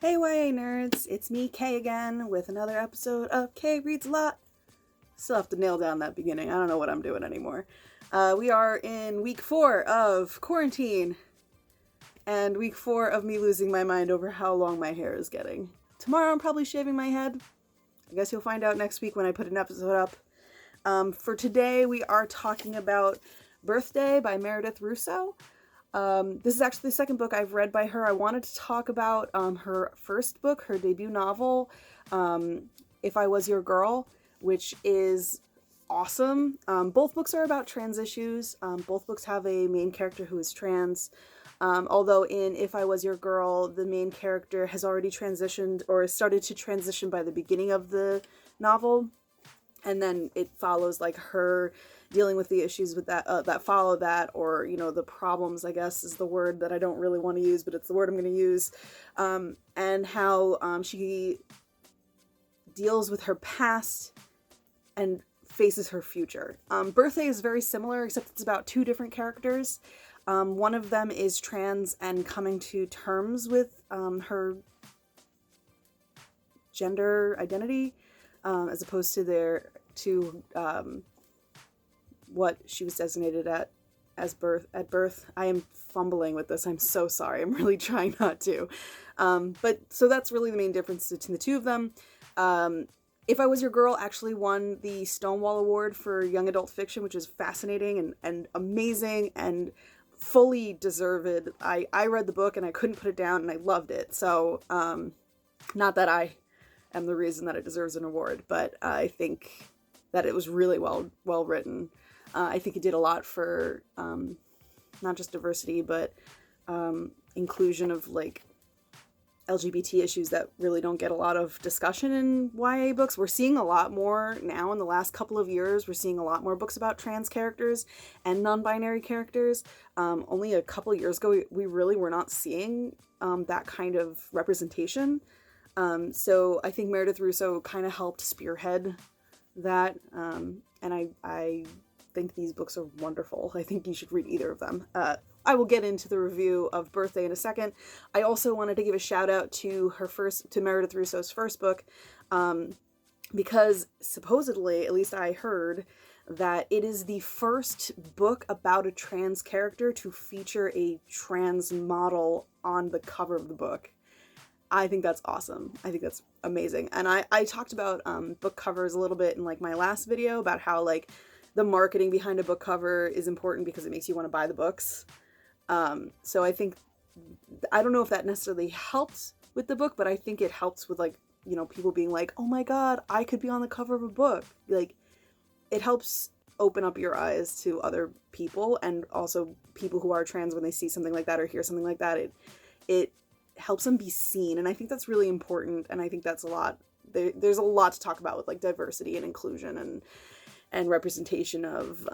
Hey YA nerds, it's me Kaye again with another episode of Kaye Reads a Lot. Still have to nail down that beginning, I don't know what I'm doing anymore. We are in week 4 of quarantine, and week 4 of me losing my mind over how long my hair is getting. Tomorrow I'm probably shaving my head. I guess you'll find out next week when I put an episode up. For today we are talking about Birthday by Meredith Russo. This is actually the second book I've read by her. I wanted to talk about her first book, her debut novel, If I Was Your Girl, which is awesome. Both books are about trans issues. Both books have a main character who is trans. Although in If I Was Your Girl, the main character has already transitioned or started to transition by the beginning of the novel. And then it follows like her dealing with the issues with that follow that, or, you know, the problems, I guess is the word that I don't really want to use, but it's the word I'm going to use. And how she deals with her past and faces her future. Birthday is very similar, except it's about two different characters. One of them is trans and coming to terms with her gender identity, as opposed to what she was designated at birth. I am fumbling with this. I'm so sorry. I'm really trying not to. But so that's really the main difference between the two of them. If I Was Your Girl actually won the Stonewall Award for Young Adult Fiction, which is fascinating and amazing and fully deserved. I read the book and I couldn't put it down and I loved it. So, not that I am the reason that it deserves an award, but I think that it was really well written. I think it did a lot for not just diversity, but inclusion of like LGBT issues that really don't get a lot of discussion in YA books. We're seeing a lot more now in the last couple of years. We're seeing a lot more books about trans characters and non-binary characters. Only a couple of years ago, we really were not seeing that kind of representation. So I think Meredith Russo kind of helped spearhead that, and I think these books are wonderful. I think you should read either of them. I will get into the review of Birthday in a second. I also wanted to give a shout out to Meredith Russo's first book, because supposedly, at least I heard, that it is the first book about a trans character to feature a trans model on the cover of the book. I think that's awesome. I think that's amazing. And I talked about book covers a little bit in like my last video about how like the marketing behind a book cover is important because it makes you want to buy the books. So I think, I don't know if that necessarily helps with the book, but I think it helps with like, you know, people being like, oh my God, I could be on the cover of a book. Like, it helps open up your eyes to other people, and also people who are trans, when they see something like that or hear something like that, it helps them be seen. And I think that's really important. And I think that's a lot, there's a lot to talk about with like diversity and inclusion and representation of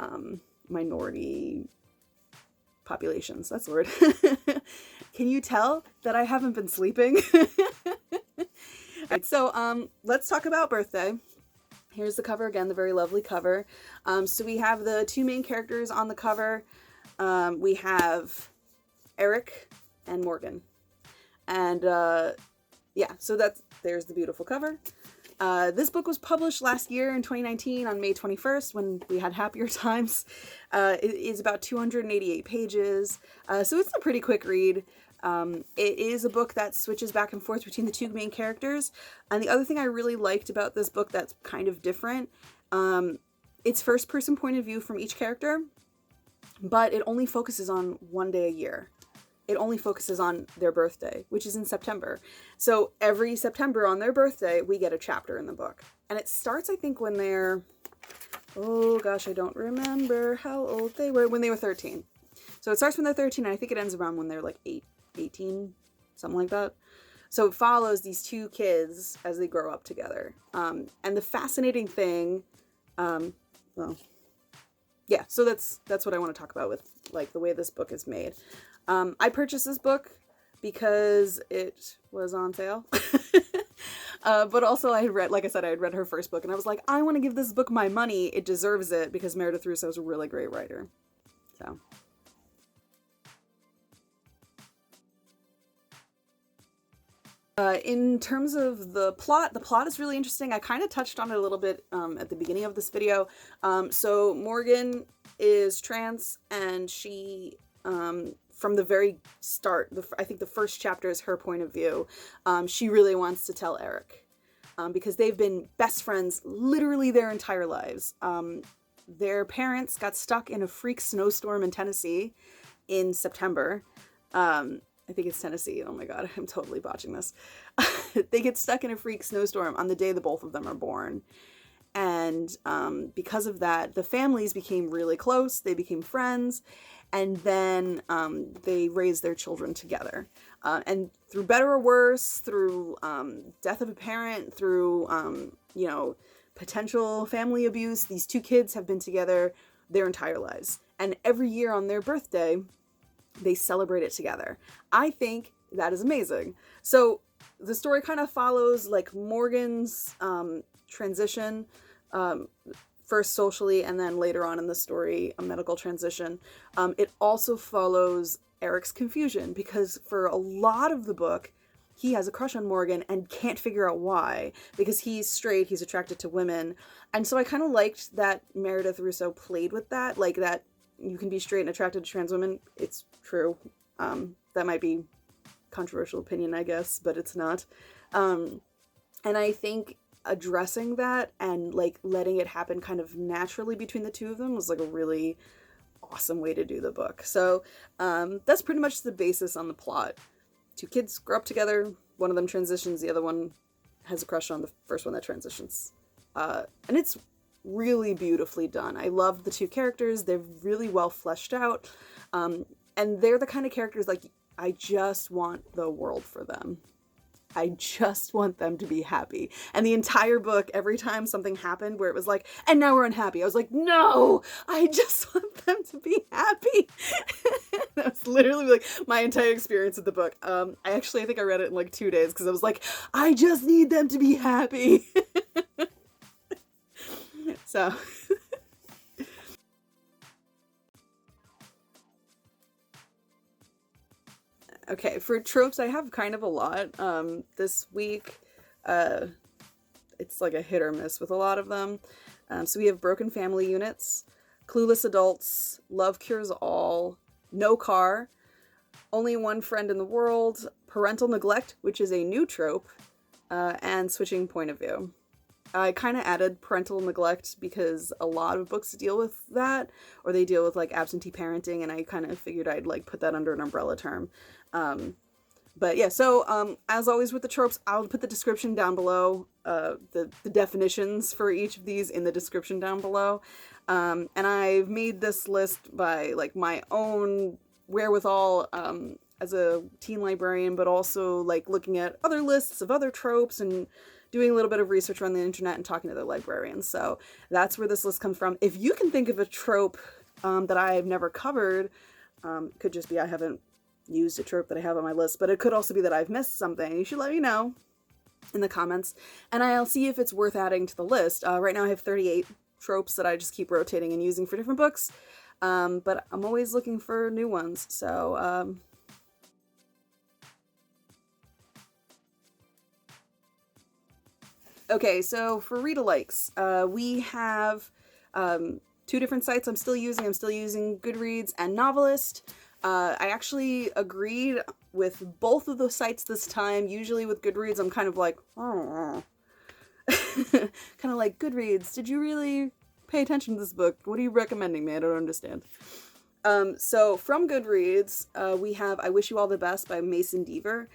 minority populations. That's the word. Can you tell that I haven't been sleeping? Alright, so let's talk about Birthday. Here's the cover again, the very lovely cover. So we have the two main characters on the cover. We have Eric and Morgan. And yeah, so there's the beautiful cover. This book was published last year in 2019 on May 21st when we had happier times. It is about 288 pages, so it's a pretty quick read. It is a book that switches back and forth between the two main characters. And the other thing I really liked about this book that's kind of different, it's first person point of view from each character, but it only focuses on one day a year. It only focuses on their birthday, which is in September. So every September on their birthday, we get a chapter in the book. And it starts, I think, when they're, oh gosh, I don't remember how old they were, when they were 13. So it starts when they're 13, and I think it ends around when they're like 18, something like that. So it follows these two kids as they grow up together. And the fascinating thing, well, yeah, so that's what I want to talk about with like the way this book is made. I purchased this book because it was on sale. But also I had read, like I said, I had read her first book and I was like, I want to give this book my money. It deserves it because Meredith Russo is a really great writer. So In terms of the plot is really interesting. I kind of touched on it a little bit at the beginning of this video. So Morgan is trans, and she, from the very start, I think the first chapter is her point of view. She really wants to tell Eric, because they've been best friends literally their entire lives. Their parents got stuck in a freak snowstorm in Tennessee in September. I think it's Tennessee. Oh my God, I'm totally botching this. They get stuck in a freak snowstorm on the day the both of them are born. And because of that, the families became really close. They became friends. And then they raised their children together. And through better or worse, through death of a parent, through, potential family abuse, these two kids have been together their entire lives. And every year on their birthday, they celebrate it together. I think that is amazing. So the story kind of follows like Morgan's transition, first socially, and then later on in the story, a medical transition. It also follows Eric's confusion, because for a lot of the book, he has a crush on Morgan and can't figure out why, because he's straight, he's attracted to women. And so I kind of liked that Meredith Russo played with that, like that you can be straight and attracted to trans women. It's true. That might be controversial opinion, I guess, but it's not. And I think addressing that and like letting it happen kind of naturally between the two of them was like a really awesome way to do the book. So that's pretty much the basis on the plot. Two kids grow up together, one of them transitions, the other one has a crush on the first one that transitions. And it's really beautifully done. I love the two characters. They're really well fleshed out. And they're the kind of characters like I just want the world for them. I just want them to be happy. And the entire book, every time something happened where it was like, and now we're unhappy, I was like, no, I just want them to be happy. That was literally like my entire experience with the book. I think I read it in like 2 days because I was like, I just need them to be happy. So... Okay, for tropes, I have kind of a lot. This week, it's like a hit or miss with a lot of them. So we have broken family units, clueless adults, love cures all, no car, only one friend in the world, parental neglect, which is a new trope, and switching point of view. I kind of added parental neglect because a lot of books deal with that, or they deal with like absentee parenting, and I kind of figured I'd like put that under an umbrella term. But yeah, so as always with the tropes, I'll put the description down below, the definitions for each of these in the description down below. And I've made this list by like my own wherewithal as a teen librarian, but also like looking at other lists of other tropes and doing a little bit of research on the internet and talking to the librarians. So that's where this list comes from. If you can think of a trope that I've never covered, could just be I haven't used a trope that I have on my list, but it could also be that I've missed something. You should let me know in the comments, and I'll see if it's worth adding to the list. Right now I have 38 tropes that I just keep rotating and using for different books, but I'm always looking for new ones, so... Okay, so for Readalikes, we have 2 different sites I'm still using. I'm still using Goodreads and Novelist. I actually agreed with both of those sites this time. Usually with Goodreads, I'm kind of like, oh. Kind of like, Goodreads, did you really pay attention to this book? What are you recommending me? I don't understand. So from Goodreads, we have I Wish You All the Best by Mason Deaver.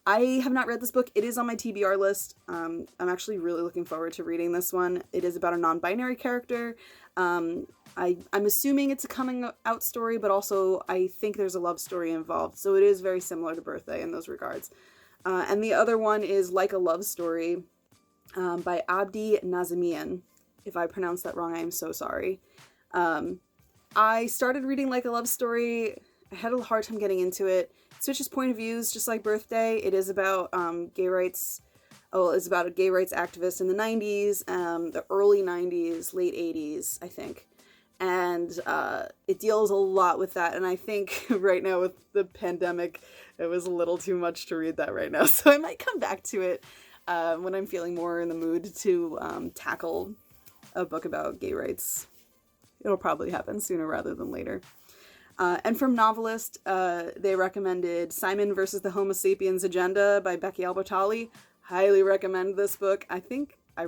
I have not read this book. It is on my TBR list. I'm actually really looking forward to reading this one. It is about a non-binary character. I'm assuming it's a coming out story, but also I think there's a love story involved. So it is very similar to Birthday in those regards. And the other one is Like a Love Story by Abdi Nazemian. If I pronounced that wrong, I am so sorry. I started reading Like a Love Story. I had a hard time getting into it. It switches point of views, just like Birthday. It is about gay rights. Oh, it's about a gay rights activist in the 90s, the early 90s, late 80s, I think. And it deals a lot with that. And I think right now with the pandemic, it was a little too much to read that right now. So I might come back to it when I'm feeling more in the mood to tackle a book about gay rights. It'll probably happen sooner rather than later. And from Novelist, they recommended Simon versus the Homo Sapiens Agenda by Becky Albertalli. Highly recommend this book. I think I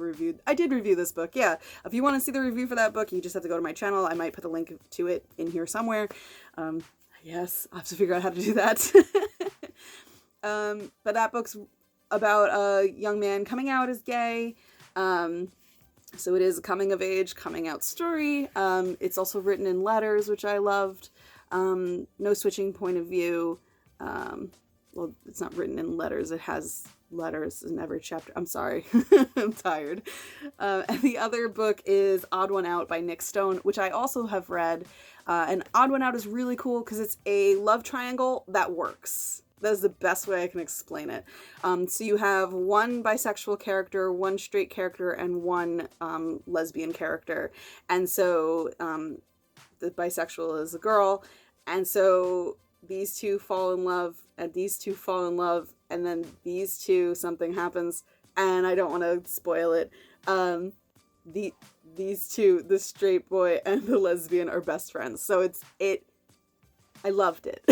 did review this book. Yeah. If you want to see the review for that book, you just have to go to my channel. I might put the link to it in here somewhere. Yes, I'll have to figure out how to do that. But that book's about a young man coming out as gay. So it is a coming of age, coming out story. It's also written in letters, which I loved. No switching point of view. Well, it's not written in letters. It has letters in every chapter. I'm sorry. I'm tired. And the other book is Odd One Out by Nick Stone, which I also have read. And Odd One Out is really cool because it's a love triangle that works. That is the best way I can explain it. So you have one bisexual character, one straight character, and one lesbian character. And so the bisexual is a girl. And so these two fall in love, and these two fall in love, and then these two, something happens, and I don't want to spoil it. These two, the straight boy and the lesbian, are best friends. So I loved it.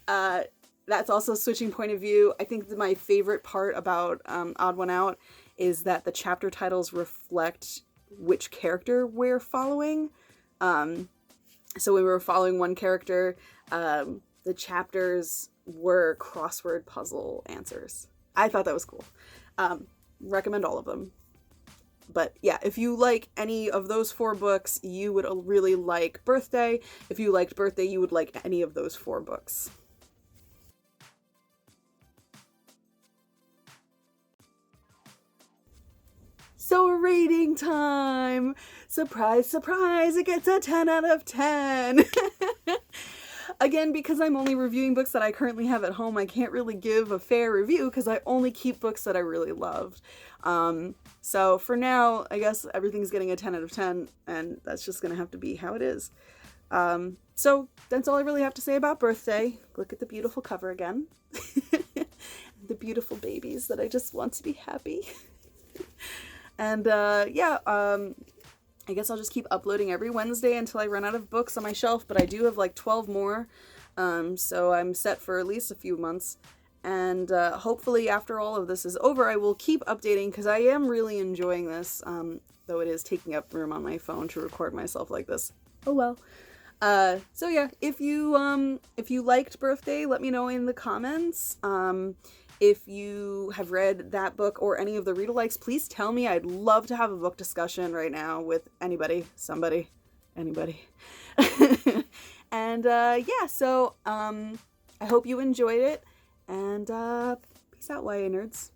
That's also switching point of view. I think that my favorite part about Odd One Out is that the chapter titles reflect which character we're following. So when we were following one character, the chapters were crossword puzzle answers. I thought that was cool. Recommend all of them. But yeah, if you like any of those 4 books, you would really like Birthday. If you liked Birthday, you would like any of those 4 books. So rating time! Surprise, surprise, it gets a 10 out of 10! Again, because I'm only reviewing books that I currently have at home, I can't really give a fair review because I only keep books that I really loved. So for now, I guess everything's getting a 10 out of 10, and that's just going to have to be how it is. So that's all I really have to say about Birthday. Look at the beautiful cover again. The beautiful babies that I just want to be happy. And I guess I'll just keep uploading every Wednesday until I run out of books on my shelf, but I do have like 12 more, so I'm set for at least a few months. And hopefully after all of this is over, I will keep updating because I am really enjoying this, though it is taking up room on my phone to record myself like this. Oh well. So yeah, if you liked Birthday, let me know in the comments. If you have read that book or any of the Readalikes, please tell me. I'd love to have a book discussion right now with anybody, somebody, anybody. And yeah, so I hope you enjoyed it, and peace out, YA nerds.